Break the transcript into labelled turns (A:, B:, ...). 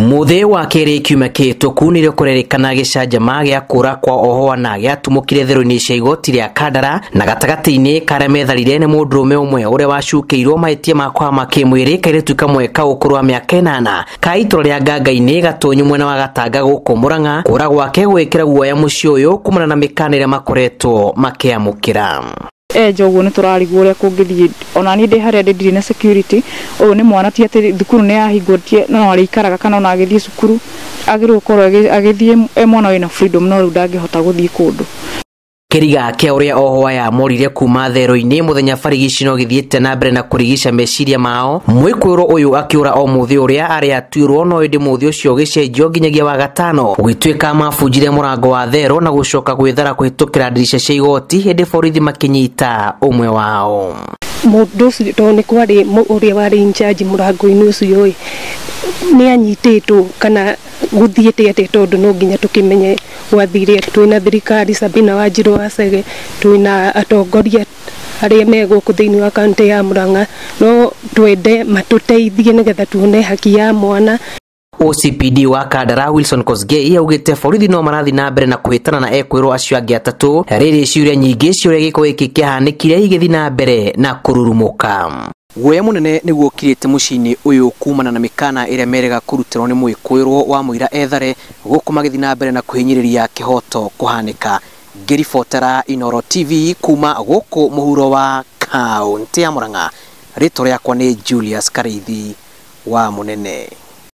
A: Muthe wa keri kiuma kihituku nirio kurerekana gicanjama gia kura kwa ohoana giatumukire thero-ini cia igoti ria Kandara na gatagati-ini karia metharire ni mundurume umwe uria wacukiirwo mahitia makwa makimwiri kairitu kamwe ka ukuru wa miaka 8 ka itoro ria Nganga-ini gatonyu mwena wa Gatanga guku Murang'a kura gwake gwikira guoya mucii uyu kumana na mikana iria makoretwo makiamukira.
B: Jogo ni turarigwo uria kungithie ona ni ndi haria ndiri na security uyu ni mwana ti ati thukuru ni yahingutie no ari ikaraga kana ona agithie cukuru agirwo korwo agithie mwana wina freedom no riu ndangihota guthie kundu.
A: Kiriga kia uria ohoa ya morire kuma thero-ini muthenya barigici no githiete na mbere na kurigisha meciria mao mwikuro uyu akiura o muthi uria ari atuirwo no indi muthi ucio gicenjio nginyagia wa gatano ugituika mabunjire murango wa thero na gucoka gwithara kuhitukira ndirisha cia igoti hindi borithi makinyita umwe wao.
C: Mundu ucio to ni kwari uria wari in charge murango-ini ucio ni anyititwo kana guthiete ate tondu no nginya tukimenye wathire twina thirikari Sabina Wanjiru Wacege twina atongoria aria me guku thiini wa kaunti ya Murang'a no twende matuteithie nigetha tuone haki ya mwana.
A: OCPD wa Kandara Wilson Kosgei augite borithi no marathi na mbere na kuhitana na ekwirwo acio angi atatu riri ciuria nyingi ciuria giko giki kiahanikire igithi na mbere na kururumuka. Guoya munene niguo ukirite mucini uyu kumana na mikana iria merega kurutirwo ni mwikwirwo wa muira ethare guku magithi na mbere na kuhinyiriria kihoto kuhanika. Ngiribotera Inooro TV kuma guku muhuro wa kaunti ya Murang'a. Ritwa riakwa ni Julius Karithi wa Munene.